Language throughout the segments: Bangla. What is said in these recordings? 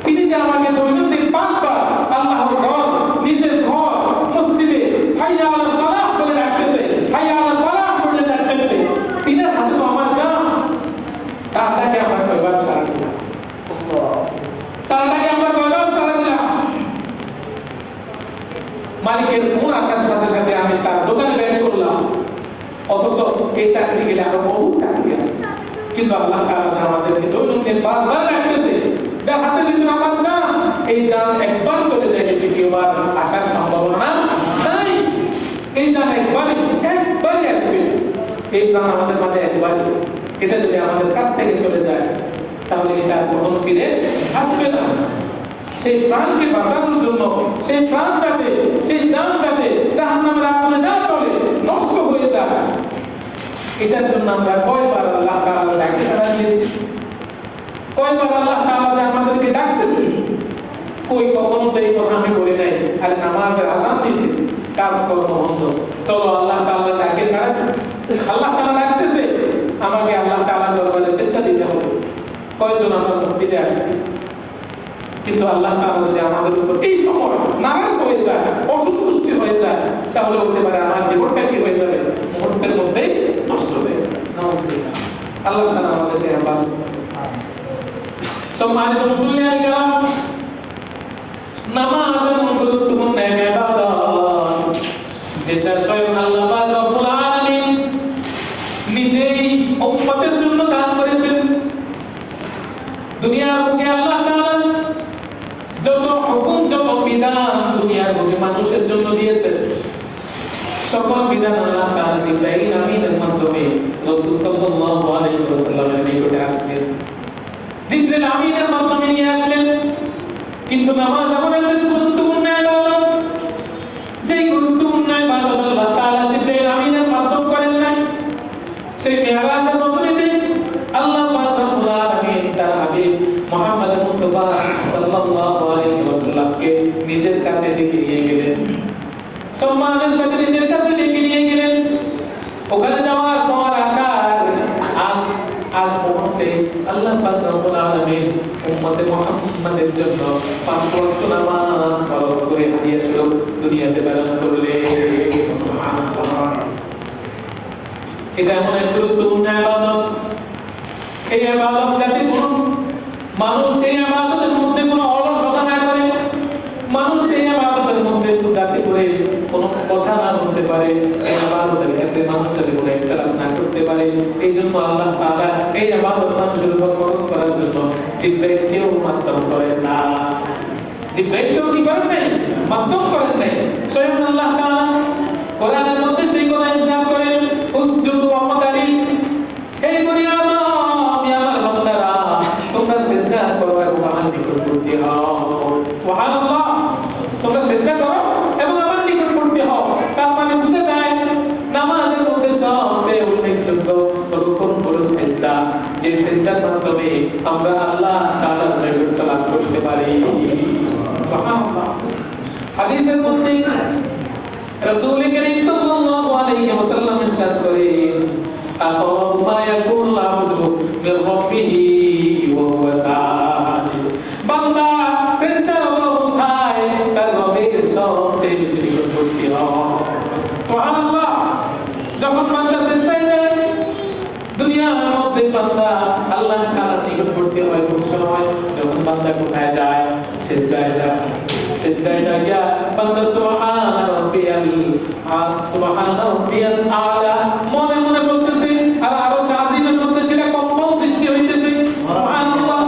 তিনি যে আমাকে দৈনন্দিন 5 বার আল্লাহর ঘর, নিজের ঘর, মসজিদে হাইয়া আলাস সালাহ বলে ডাকতেছে, হাইয়া আলাল ফালাহ বলে ডাকতেছে, তিনার হাতে তো আমার জান। তারটাকে আমরা কয়বার সারা দিলাম? তারটাকে আমরা কয়বার সারা দিলাম? মালিকের ফোন আসার সাথে সাথে আমি তার দোকানে ব্যাট করলাম, অথচ এই চাকরি গেলে আরো বহু চাকরি আছে। কিন্তু আল্লাহ তাআলা আমাদেরকে দৈনন্দিন 5 বার ডাকতেছে, যার হাতের ভিতরে আমার জান, এই জান একবার চলে যায়, দ্বিতীয়বার আসার সম্ভাবনা নাই। এই জান একবারই আসবে, এই প্রাণ আমাদের মাঝে একবারই। এটা যদি আমাদের কাছ থেকে চলে যায় তাহলে এটা কখনো ফিরে আসবে না। সেই প্রাণকে বাঁচানোর জন্য, সেই প্রাণ যাতে, সেই জান যাতে জাহান্নামের আগুনে না চলে, নষ্ট হয়ে যায়, এটার জন্য আমরা কয়বার আল্লাহ তাআলা ডাকে সাড়া দিয়েছি? কয়বার আল্লাহ তাআলা আমাদেরকে ডাকতেছে? কই কখনো তো এই কথা আমি বলি নাই, আরে নামাজের আযান দিয়েছি, কাজকর্ম বন্ধ, চলো আল্লাহ তাআলা ডাকে সাড়া দিয়েছি। আল্লাহ তাআলা ডাকতেছে, আমাকে আল্লাহ তাআলার দরবারে সেজদা দিতে হবে। কয়জন আমরা মসজিদে আসছি, কিন্তু আল্লাহ তাআলা যদি আমাদের উপর এই সময় নারাজ হয়ে যায়, অসন্তুষ্ট হয়ে যায়, তাহলে হতে পারে আমার জীবনটা কি হয়ে যাবে? মুহূর্তের মধ্যেই নষ্ট হয়ে যাবে। নাউযুবিল্লাহ। আল্লাহ তাআলা আমাদেরকে হেফাজত করুন। সম্মানিত মুসলিয়ান کرام, নামাজ এমন গুরুত্বপূর্ণ এক ইবাদত যেটা স্বয়ং আল্লাহ পাক রব্বুল আলামিন নিজেই উম্মতের জন্য দান করেছেন। দুনিয়ার বুকে আল্লাহ তাআলা যত হুকুম, যত বিধান দুনিয়ার বুকে মানুষের জন্য দিয়েছেন, সকল বিধান আল্লাহ তাআলা জিবরাইল আমিনের মাধ্যমে রাসূল সাল্লাল্লাহু আলাইহি ওয়াসাল্লামের নিকটে আসলেন, জিবরাইল আমিনের মাধ্যমে নিয়ে আসলেন। কিন্তু নামাজ এমন একটা গুরুত্বপূর্ণ ইবাদত, যেই গুরুত্বপূর্ণ ইবাদত আল্লাহ তাআলা জিবরাইল আমিনের মাধ্যমে করেন নাই। সেই মিরাজের মধ্যে আল্লাহ পাক রব্বুল আলামিন তার হাবিব মুহাম্মদ মুস্তাফা সাল্লাল্লাহু আলাইহি ওয়াসাল্লামকে নিজের কাছে ডেকে নিয়ে গেলেন, সম্মানের সাথে নিজের কাছে ডেকে নিয়ে গেলেন। ওখানে যাওয়ার পর আসার আগ মুহূর্তে আল্লাহ পাক রব্বুল আলামিন উম্মতে মুহাম্মাদের জন্য 5 ওয়াক্ত নামাজ ফরজ করে হাদিয়া স্বরূপ দুনিয়াতে প্রেরণ করলেন। সুবহানাল্লাহ। এটা এমন এক গুরুত্বপূর্ণ ইবাদত, এই ইবাদত যাতে কোনো মানুষ এই ইবাদতের মধ্যে কোনো অলসতা না করে, মানুষ এই ইবাদতের মধ্যে যাতে করে কোনো কথা না বলতে পারে, এই ইবাদতের ক্ষেত্রে মানুষ যাতে কোনো ইখতিলাফ না করতে পারে, এই জন্য আল্লাহ তাআলা এই ইবাদত মানুষের উপর ফরজ করার জন্য জিবরাইলকেও মাধ্যম করেন না। জিবরাইলকেও কি করেন নাই? মাধ্যম করেন নাই। স্বয়ং আল্লাহ তাআলা কোরআনের মধ্যে সেই কথা ইরশাদ করেন, উসজুদু ওয়াবতালি, এই দুনিয়ার আমি আমার বান্দারা তোমরা সিজদা করো এবং আমার নিকটবর্তী হও। সুবহানাল্লাহ। তোমরা সিজদা করো এবং আমার নিকটবর্তী হও। তার মানে বুঝে যায় নামাজের মধ্যে সবচেয়ে উল্লেখযোগ্য রুকুন হলো সিজদা, যে সিজদার মাধ্যমে আমরা আল্লাহ তাআলার নৈকট্য লাভ করতে পারি। সুবহানাল্লাহ। হাদিসের মধ্যে রাসূল করিম সাল্লাল্লাহু আলাইহি ওয়াসাল্লাম ইরশাদ করেন, আকারাবু মা ইয়াকুনুল আবদু মির রাব্বিহি ওয়া হুয়া সাজিদ। বান্দা সিজদার অবস্থায় তার রবের সবচেয়ে বেশি নিকটবর্তী হয়। সুবহানাল্লাহ। যখন বান্দা সিজদায় যায়, দুনিয়ার মধ্যে বান্দা আল্লাহ তাআলার নিকটবর্তী হয় কোন সময়? যখন বান্দা কোথায় যায়? সিজদায় যায়। সিজদায় গিয়া বান্দা সুবহান রাব্বিয়াল আলা মনে মনে বলতেছে, আর আরো শাজিমের মধ্যে সেটা কম্পন সৃষ্টি হইতেছে। সুবহানাল্লাহ।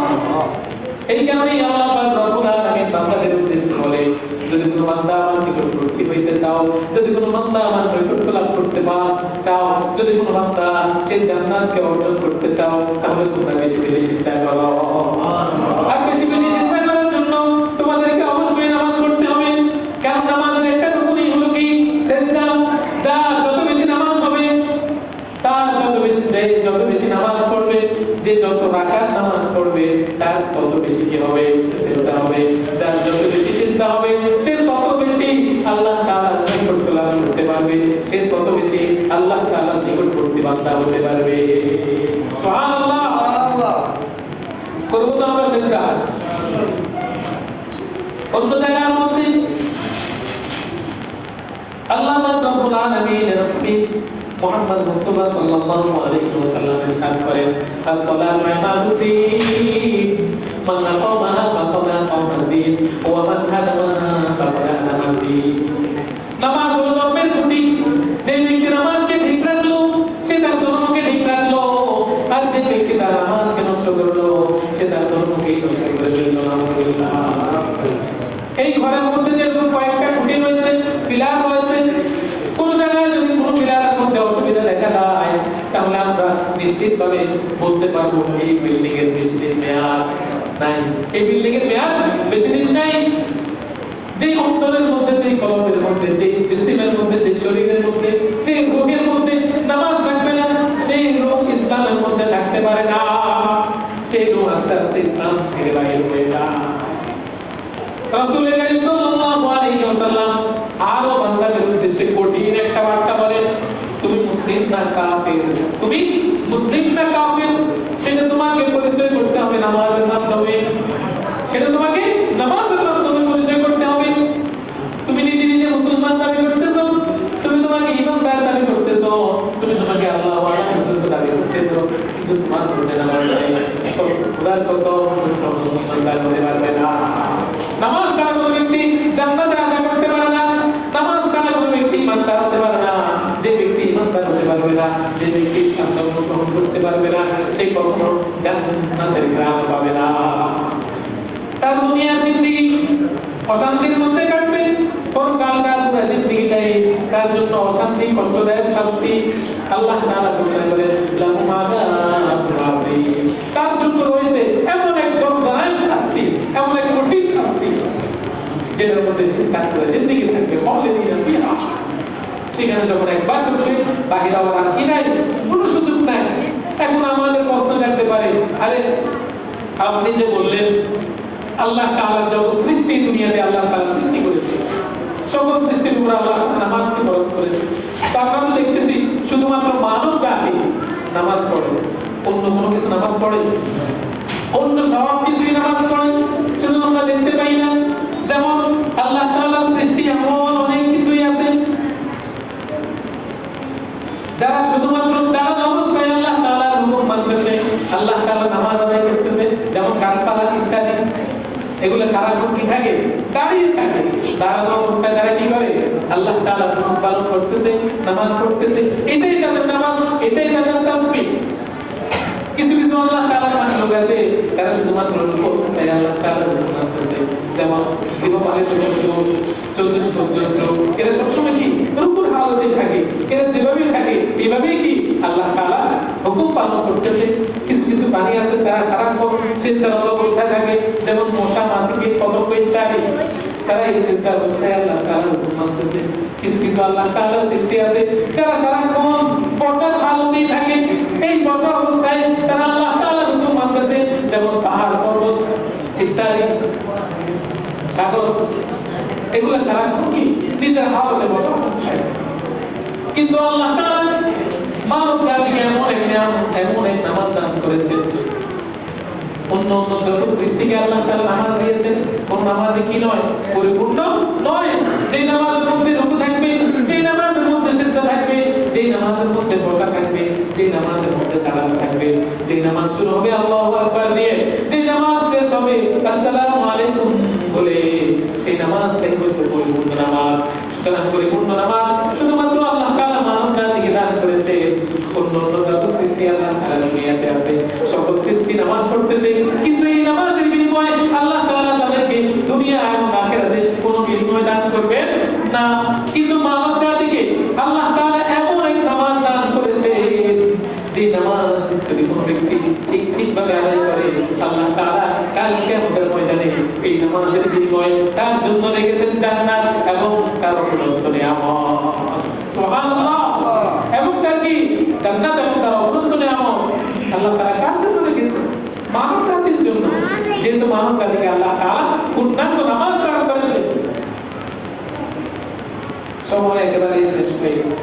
এই কারণেই আল্লাহ পাক রব্বুল আলামিন বান্দাদের উদ্দেশ্যে বলে, যদি কোনো বান্দা আমার নিকটবর্তী হইতে চাও, যদি কোনো বান্দা আমার নৈকট্য লাভ করতে চাও, যদি কোনো বান্দা সে জান্নাতকে অর্জন করতে চাও, তাহলে তোমরা বেশি বেশি সিজদা করো। আর বেশি বেশি সিজদা করার জন্য তোমাদেরকে অবশ্যই নামাজ পড়তে হবে। কারণ নামাজের একটা রুকুনই হলো কি? সিজদা। যত বেশি নামাজ হবে, তার যত বেশি নামাজ পড়বে, যে যত রাকাত নামাজ পড়বে, তার তত বেশি কি হবে? সিজদা হবে। যার যত বেশি সিজদা হবে, সে তত বেশি আল্লাহ তাআলার নিকটত্ব লাভ করতে পারবে, সে তত বেশি আল্লাহ তাআলার নিকটবর্তী বান্দা হতে পারবে। সুবহানাল্লাহ। করব তো আমরা সিজদা। অন্য জায়গার মধ্যে আল্লাহ রাব্বুল আলামিনের নবী মুহাম্মদ মুস্তাফা সাল্লাল্লাহু আলাইহি ওয়াসাল্লাম ইরশাদ করেন as-salatu imaduddin মান আকামাহা ফাকাদ আকামাদ্দিন ওয়া মান হাদামাহা ফাকাদ হাদামাদ্দিন। নামাজ হলো ধর্মের খুঁটি। যে ব্যক্তি নামাজকে ঠিক রাখলো সে তার ধর্মকে ঠিক রাখলো, আর যে ব্যক্তি তার নামাজকে নষ্ট করলো সে তার ধর্মকে নষ্ট করে ফেললো। নাউযুবিল্লাহ। এই ঘরের মধ্যে যেরকম কয়েকটা খুঁটি রয়েছে, পিলার রয়েছে, কোন জায়গায় যদি কোন পিলারের মধ্যে অসুবিধা দেখা দেয় তাহলে আমরা নিশ্চিতভাবে বলতে পারবো এই বিল্ডিং এর বেশি দিন মেয়াদ নাই, এই বিল্ডিং এর মেয়াদ বেশি দিন নাই। যে অন্তরের মধ্যে, যে কলবের মধ্যে, যে জিসিমের মধ্যে, যে শরীরের মধ্যে, যে রোগের মধ্যে নামাজ থাকবে না সেই রোগ ইসলামের মধ্যে থাকতে পারে না, সেই রোগ আস্তে আস্তে ইসলাম থেকে বাইরে হয়ে যায়। রাসূল কারীম সাল্লাল্লাহু আলাইহি ওয়াসাল্লাম আরো বান্দাদের উদ্দেশ্যে কঠিন একটা বার্তা বলেন, তুমি মুসলিম না কাফির, তুমি মুসলিম না কাফির সেটা তোমাকে পরিচয় করতে হবে নামাজের মাধ্যমে, সেটা তোমাকে নামাজের মাধ্যমে পরিচয় করতে হবে। তুমি নিজে নিজে মুসলমান দাবি করতেছো, তুমি তোমাকে ইমানদার দাবি করতেছো, তুমি তোমাকে আল্লাহ ওয়ালা রাসূল দাবি করতেছো, কিন্তু তোমার মধ্যে নামাজ নেই, তো খোদার কসম তুমি কখনো ইমানদার হতে পারবে না। নামাজ ছাড়া কোনো ব্যক্তি জান্নাতের আশা করতে পারে না, নামাজ ছাড়া কোনো ব্যক্তি ইমানদার হতে পারে না। যে ব্যক্তি ইমানদার হতে পারবে না, যে ব্যক্তি ইসলাম ধর্ম গ্রহণ করতে পারবে না, সে কখনো জান্নাতের ঘ্রাণ পাবে না। তার দুনিয়ার জিন্দেগি অশান্তির মধ্যে কাটবে, পরকালকার পুরো জিন্দেগিটাই তার জন্য অশান্তি, কষ্টদায়ক শাস্তি। আল্লাহ তাআলা ঘোষণা করেন লাহুম আযাবুন আযীম, তার জন্য রয়েছে এমন এক যন্ত্রণাদায়ক শাস্তি, এমন এক কঠিন শাস্তি যেটার মধ্যে সে তার পুরো জিন্দেগি থাকবে। খালিদিনা ফিহা, সেখানে যখন একবার ঢুকবে বাহির হওয়ার আর কি নাই, কোনো সুযোগ নাই। এখন আমাদের প্রশ্ন জানতে পারে, আরে আপনি যে বললেন আল্লাহ তাআলা যত সৃষ্টি দুনিয়াতে আল্লাহ তাআলা সৃষ্টি করেছে, সকল সৃষ্টির উপর আল্লাহ নামাজকে ফরজ করেছে, আমরা তো দেখতেছি শুধুমাত্র মানব জাতি নামাজ পড়ে, অন্য কোনো কিছু নামাজ পড়ে, অন্য সব কিছু নামাজ পড়ে শুধু আমরা দেখতে পাই না। যেমন আল্লাহ তাআলার সৃষ্টি এমন অনেক কিছুই আছে যারা শুধুমাত্র দাঁড়ানো অবস্থায় আল্লাহ তাআলার হুকুম মানতেছে, আল্লাহ তাআলা নামাজ আদায় করতেছে। যেমন গাছপালা ইত্যাদি, এগুলো সারাক্ষণ কি থাকে? দাঁড়িয়ে থাকে। দাঁড়ানো অবস্থায় তারা কি করে? আল্লাহ তাআলার হুকুম পালন করতেছে, নামাজ পড়তেছে। এটাই তাদের নামাজ, এটাই তাদের তাসবিহ। কিছু কিছু আল্লাহ তাআলার লোক আছে তারা শুধুমাত্র অবস্থায় আল্লাহ তাআলার হুকুম মানতেছে। যেমন গৃহপালিত পশু, চতুষ্প জন্তু, এরা সবসময় কি রুকুর হালতে থাকে, এরা যেভাবে থাকে এইভাবেই কি আল্লাহ তাআলা হুকুম পালন করতেছে। কিছু কিছু প্রাণী আছে তারা সারাক্ষণ সিজদারত অবস্থায় থাকে, যেমন মশা, মাছি, পতঙ্গ ইত্যাদি, তারা এই সিজদা অবস্থায় আল্লাহ তাআলার হুকুম মানতেছে। কিছু কিছু আল্লাহ তাআলার সৃষ্টি আছে যারা সারাক্ষণ বসার হালতেই থাকে, এই বসা অবস্থায় তারা আল্লাহ তাআলার হুকুম মানতেছে। যেমন পাহাড়, পর্বত ইত্যাদি, সাগর, এগুলা সারাক্ষণ কি নিজের হালতে বসা অবস্থায়। কিন্তু আল্লাহ তাআলা মানব জাতিকে এমন এক নামাজ দান করেছেন, অন্য অন্য যত সৃষ্টিকে আল্লাহ তাআলা নামাজ দিয়েছেন, কোন নামাজে কি নয়? পরিপূর্ণ নয়। যে নামাজের মধ্যে রুকু থাকবে, যে নামাজের মধ্যে সিজদা থাকবে, যে নামাজের মধ্যে বসা থাকবে, যে নামাজের মধ্যে দাঁড়ানো থাকবে, যে নামাজ শুরু হবে আল্লাহু আকবার দিয়ে, যে নামাজ শেষ হবে আসসালামু আলাইকুম বলে, সেই নামাজটাই হচ্ছে পরিপূর্ণ নামাজ। সুতরাং পরিপূর্ণ নামাজ শুধুমাত্র আল্লাহ তাআলা মানব জাতিকে দান করেছে। অন্য অন্য যত সৃষ্টি আল্লাহ তাআলা দুনিয়াতে আছে, সকল সৃষ্টি নামাজ পড়তেছে, কিন্তু এই নামাজের বিনিময়ে আল্লাহ তাআলা তাদেরকে দুনিয়া এবং আখিরাতে কোনো বিনিময় দান করবেন না। কিন্তু মানব জাতিকে আল্লাহ তাআলা এমন এক নামাজ দান করেছে, যে নামাজ যদি কোনো ব্যক্তি ঠিকভাবে আদায় করে, আল্লাহ তাআলা কাল কিয়ামতের ময়দানে এই নামাজের বিনিময়ে তার জন্য রেখেছেন জান্নাত এবং তার অনন্ত নিয়ামত। সুবহানাল্লাহ। এবং তার কি জান্নাত এবং তার অনন্ত নিয়ামত আল্লাহ তাআলা কার জন্য রেখেছেন? মানব জাতির জন্য। যেহেতু মানব জাতিকে আল্লাহ তাআলা পূর্ণাঙ্গ নামাজ দান করেছেন। সময় একেবারে শেষ হয়ে গেছে,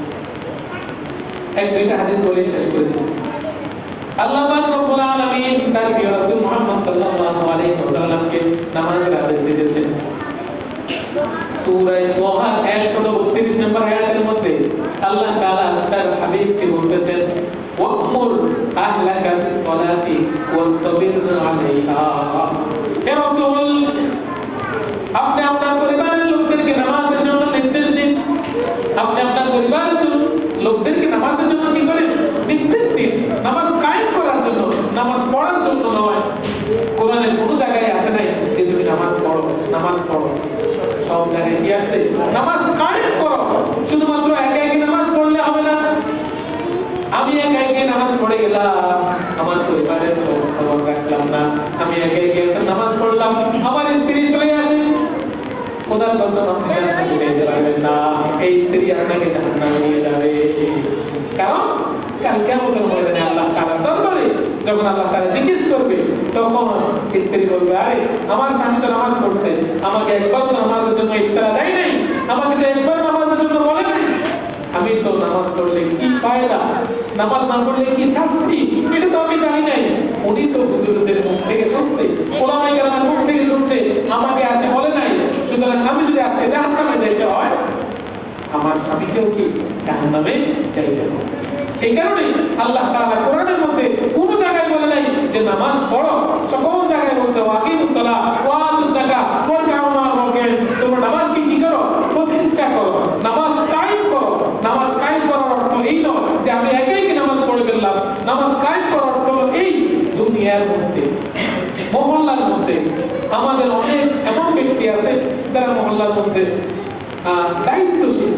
এক দুইটা হাদিস বলে শেষ করে দিচ্ছি। আল্লাহ পাক রব্বুল আলামিন তার প্রিয় রাসূল মুহাম্মদ সাল্লাল্লাহু আলাইহি ওয়াসাল্লামকে নামাজের আদেশ দিয়েছেন। সূরা তোহা 132 নম্বর আয়াতের মধ্যে আল্লাহ তাআলা তার হাবিবকে বলতেছেন ওয়ামুর আহলাকা বিসসালাতি ওয়াসতাবির আলাইহা। হে রাসূল, আপনি আপনার পরিবারের লোকদেরকে নামাজের জন্য নির্দেশ দিন। আপনি আপনার পরিবারের লোকদেরকে নামাজের জন্য কি করেন? নির্দেশ দিন। নামাজ কায়েম করার জন্য, নামাজ পড়ার জন্য নয়। কোরআনে কোনো জায়গায় আসে নাই যে তুমি নামাজ পড়ো, নামাজ পড়ো। সব জায়গায় কি আসছে? নামাজ কায়েম করো। শুধুমাত্র একা একা নামাজ পড়লে হবে না। আমি একা একা নামাজ পড়ে গেলাম, আমার পরিবারের খবর রাখলাম না। আমি একা একা এসে নামাজ পড়লাম, আমার স্ত্রী শুয়ে আছে। খোদার কসম, আপনি জান্নাতে যেতে পারবেন না। এই স্ত্রী আপনাকে জাহান্নামে নিয়ে যাবে। কারণ কাল কিয়ামতের ময়দানে আল্লাহ তাআলার দরবারে যখন আল্লাহ তাআলা জিজ্ঞেস করবে, তখন স্ত্রী বলবে, আরে আমার স্বামী তো নামাজ পড়ছে, আমাকে একবার তো নামাজের জন্য ইত্তরা দেয় নাই, আমাকে তো একবার নামাজের জন্য বলে নাই। আমি তো নামাজ পড়লে কি ফায়দা, নামাজ না পড়লে কি শাস্তি, এটা তো আমি জানি নাই। উনি তো হুজুরদের মুখ থেকে শুনছে, ওলামায়ে কেরামের মুখ থেকে শুনছে, আমাকে আসে বলে নাই। সুতরাং আমি যদি আজকে জাহান্নামে যাইতে হয়, আমার স্বামীকেও কি জাহান্নামে যাইতে হবে। এই কারণে আল্লাহ তাআলা কোরআনের মধ্যে কোন জায়গায় বলে নাই যে নামাজ পড়ো, সকল জায়গায় বলছে ওয়াকিমুস সালাহ ওয়া আতুজ যাকাত ওয়ারকাউ মা'আল রাকিঈন। তোমরা নামাজকে কি করো? প্রতিষ্ঠা করো, নামাজ কায়েম করো। নামাজ কায়েম করার অর্থ এই নয় যে আমি একাই কি নামাজ পড়ে ফেললাম। নামাজ কায়েম করার অর্থ হলো এই দুনিয়ার মধ্যে, মহল্লার মধ্যে আমাদের অনেক এমন ব্যক্তি আছে যারা মহল্লার মধ্যে দায়িত্বশীল,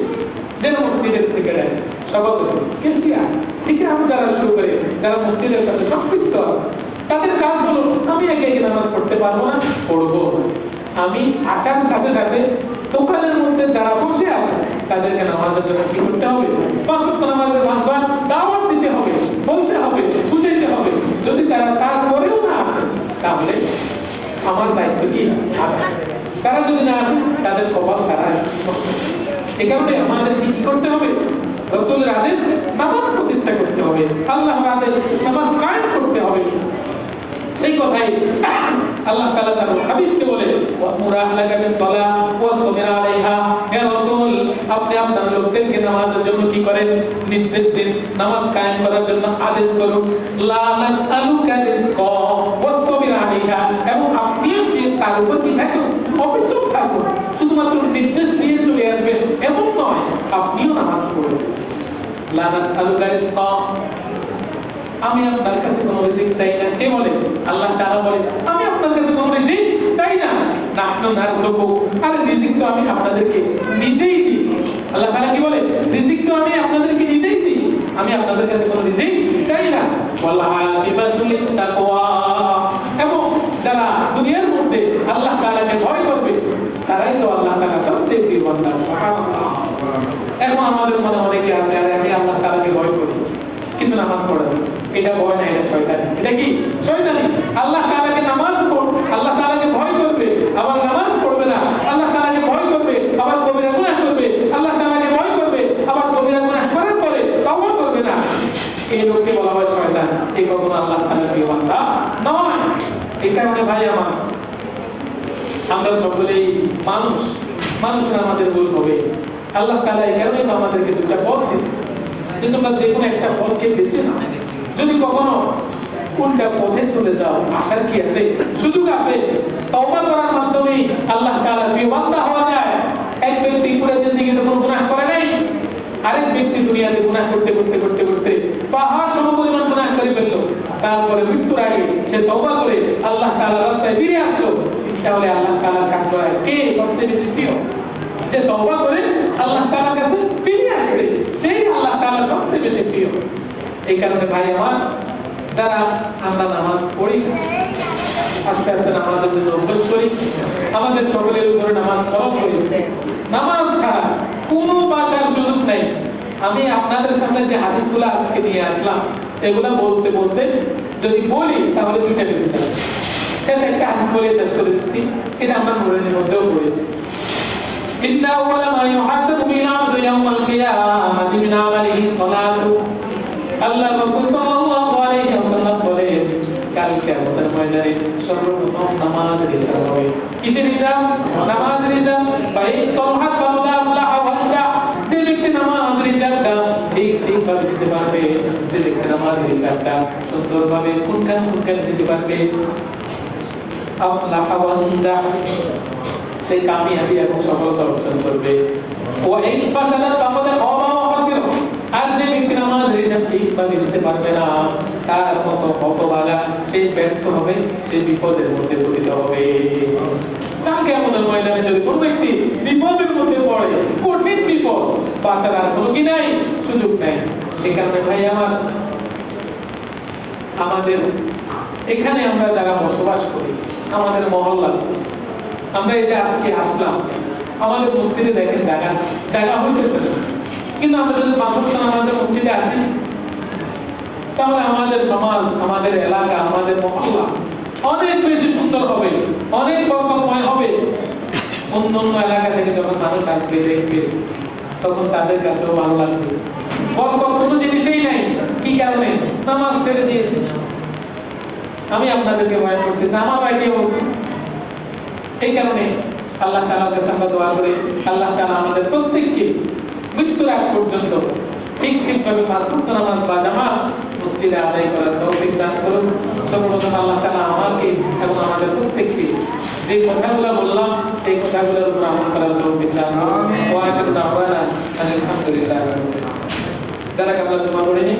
যারা মসজিদের সেক্রেটারি, সভাপতি, কেশিয়ার থেকে যারা শুরু করে যারা মসজিদের সাথে সম্পৃক্ত আছে, তাদের কাজ হলো আমি একে একে নামাজ পড়তে পারবো না, পড়বো না। আমি আসার সাথে সাথে দোকানের মধ্যে যারা বসে আছে তাদেরকে নামাজের জন্য কি করতে হবে? পাঁচ ওয়াক্ত নামাজের পাঁচবার দাওয়াত দিতে হবে, বলতে হবে, বুঝাইতে হবে। যদি তারা কাজ করেও না আসে, তাহলে আমার দায়িত্ব কি? তারা যদি না আসে, তাদের কপাল তারা। এই কারণে আমাদের কি করতে হবে? রাসূলের আদেশ নামাজ প্রতিষ্ঠা করতে হবে, আল্লাহর আদেশ নামাজ কায়েম করতে হবে। সেই কথাই আল্লাহ তাআলা তার হাবিবকে বলে ওয়ামুর আহলাকা বিসসালাহ ওয়াসতাবির আলাইহা। হে রাসূল, আপনি আপনার লোকদেরকে নামাজের জন্য কি করেন? নির্দেশ দিন, নামাজ কায়েম করার জন্য আদেশ করুন। লা নাসআলুকা রিজকা ওয়াসতাবির আলাইহা। এবং আপনিও সে তার উপর কি থাকুন? অবিচল থাকুন। শুধুমাত্র নির্দেশ দিয়ে চলে আসবেন এমন নয়, আপনিও নামাজ পড়ুন। লা নাসআলুকা রিজকা, আমি আপনার কাছে কোনো রিজিক চাই না। কে বলে? আল্লাহ তাআলা বলে আমি আপনার কাছে কোনো রিজিক চাই না। নাহনু নারযুকু, আরে রিজিক তো আমি আপনাদেরকে নিজেই দিই। আল্লাহ তাআলা কি বলে? রিজিক তো আমি আপনাদেরকে নিজেই দিই, আমি আপনাদের কাছে কোনো রিজিক চাই না। ওয়াল আকিবাতু লিত-তাকওয়া, এবং যারা দুনিয়ার মধ্যে আল্লাহ তাআলাকে ভয় করবে তারাই তো আল্লাহ তাআলা সবচেয়ে প্রিয় বান্দা। সুবহানাল্লাহ। এখন আমাদের মনে অনেকে আছে, আরে আমি আল্লাহ তাআলাকে ভয় করি কিন্তু নামাজ পড়ে না। এটা ভয় না, এটা শয়তানি। এটা কি? শয়তানি। আল্লাহ তাআলাকে নামাজ পড়, আল্লাহ তাআলাকে ভয় করবে, আবার নামাজ পড়বে না। আল্লাহ তাআলাকে ভয় করবে, আবার কবিরা গুনাহ করবে। আল্লাহ তাআলাকে ভয় করবে, আবার কবিরা গুনাহ করার পরে তওবা করবে না। এই লোককে বলা হয় শয়তান। এই কখনো আল্লাহ তাআলার প্রিয় বান্দা নয়। এই কারণে ভাই আমার, আমরা সকলেই মানুষ, মানুষের আমাদের ভুল হবে। আল্লাহ তাআলা এই কারণেই তো আমাদেরকে দুটো পথ দিয়েছে যে তোমরা যে কোনো একটা পথকে বেছে নাও। যদি কখনো উল্টা পথে চলে যাও, আশার কি আছে? সুযোগ আছে। তওবা করার মাধ্যমে আল্লাহ তাআলার প্রিয় বান্দা হওয়া যায়। এক ব্যক্তি পুরো জিন্দেগিতে কোনো গুনাহ করে নাই, আরেক ব্যক্তি দুনিয়াতে গুনাহ করতে করতে করতে করতে পাহাড় সমপরিমাণ গুনাহ করে ফেললো। তারপরে মৃত্যুর আগে সে তওবা করে আল্লাহ তাআলার রাস্তায় ফিরে আসলো। তাহলে আল্লাহ তাআলার কাজ করায় কে সবচেয়ে বেশি প্রিয়? যে তওবা করে আল্লাহ তাআলার কাছে ফিরে আসে, সেই আল্লাহ তাআলা সবচেয়ে বেশি প্রিয়। এই কারণে ভাই আমার, যারা আমরা নামাজ পড়ি, আস্তে আস্তে নামাজের জন্য অভ্যাস করি। আমাদের সকলের উপরে নামাজ ফরজ হয়েছে। নামাজ ছাড়া কোনো বাঁচার সুযোগ নেই। আমি আপনাদের সামনে যে হাদিসগুলো আজকে নিয়ে আসলাম, এগুলা বলতে বলতে যদি বলি তাহলে দুইটা বেজে যাবে। শেষ একটা হাদিস বলে শেষ করে দিচ্ছি, এটা আমরা নুরানির মধ্যেও পড়েছি। ইন্না আউয়ালা মা ইউহাসাবু বিল আবদু ইয়াওমাল কিয়ামাতি মিন আমালিহি সালাতু। আল্লাহ রাসূল সাল্লাল্লাহু আলাইহি ওয়াসাল্লাম বলেন, কাল কিয়ামতের ময়দানে সর্বপ্রথম নামাজের হিসাব হবে। কিসের হিসাব? নামাজের হিসাব। ভাই সলহাত বান্দা আল্লাহ ওয়ান্দা, যে ব্যক্তি নামাজের হিসাবটা ঠিকভাবে দিতে পারবে, যে ব্যক্তি নামাজের হিসাবটা সুন্দরভাবে খুনখান দিতে পারবে, আল্লাহ ওয়ান্দা, সে কামিয়াবি এবং সফলতা অর্জন করবে। ওয়া ইন ফাসাদাত ফাকাদ খাবা ওয়া খাসির, আর যে ব্যক্তি নামাজের হিসাব ঠিকভাবে দিতে পারবে না, তার মতো হতভাগা, সে ব্যর্থ হবে, সে বিপদের মধ্যে পতিত হবে। কাল কিয়ামতের ময়দানে যদি কোনো ব্যক্তি বিপদের মধ্যে পড়ে, কঠিন বিপদ, বাঁচার আর কোনো কি নাই, সুযোগ নাই। এই কারণে ভাই আমার, আমাদের এখানে আমরা যারা বসবাস করি, আমাদের মহল্লা, আমরা এই যে আজকে আসলাম, আমাদের মসজিদে দেখেন জায়গা হইতেছে না, কিন্তু আমরা যদি 5 ওয়াক্ত নামাজে মসজিদে আসি, তাহলে আমাদের সমাজ, আমাদের এলাকা, আমাদের মহল্লা অনেক বেশি সুন্দর হবে, অনেক বরকতময় হবে। অন্য এলাকা থেকে যখন মানুষ আসবে দেখবে, তখন তাদের কাছেও ভালো লাগবে। বরকত কোনো জিনিসই নাই, কি কারণে? নামাজ ছেড়ে দিয়েছে। আমি আপনাদেরকে বয়ান করতেছি, আমার ভাই কি অবস্থা। এই কারণে আল্লাহ তাআলার কাছে আমরা দোয়া করি, আল্লাহ তাআলা আমাদের প্রত্যেককে মৃত্যুর আগ পর্যন্ত ঠিকভাবে 5 ওয়াক্ত নামাজ বা জামাত মসজিদে আদায় করার তৌফিক দান করুন। সর্বপ্রথম আল্লাহ তাআলা আমাকে এবং আমাদের প্রত্যেককে যে কথাগুলো বললাম, সেই কথাগুলোর উপর আমল করার তৌফিক দান করুন। ওয়া আখিরু দাওয়ানা আলহামদুলিল্লাহ। যারা কাবলা তোমার পড়েনি,